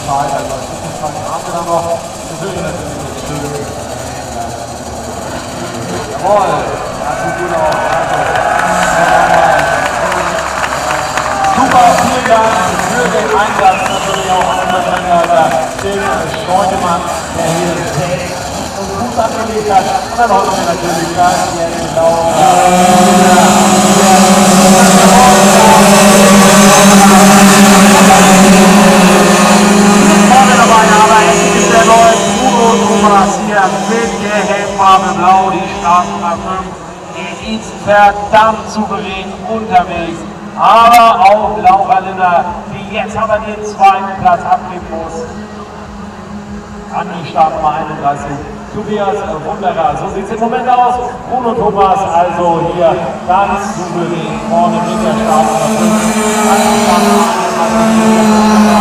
Zeit, also das haben wir dann noch. Natürlich das schön. Jawohl, das sieht gut aus. Super, vielen Dank für den Einsatz, natürlich auch an unseren Rennleiter, Tim Scheunemann, der hier uns gut angelegt hat. Und dann hoffen wir natürlich, dass jetzt genau mit der Helmfarbe Blau, die Straßenbahn 5, die ist verdammt souverän unterwegs. Aber auch Laura Linner, die jetzt aber den zweiten Platz abgeben muss. An die Startnummer 31. Tobias Wunderer, so sieht es im Moment aus. Bruno Thomas, also hier ganz souverän vorne mit der Startnummer 5.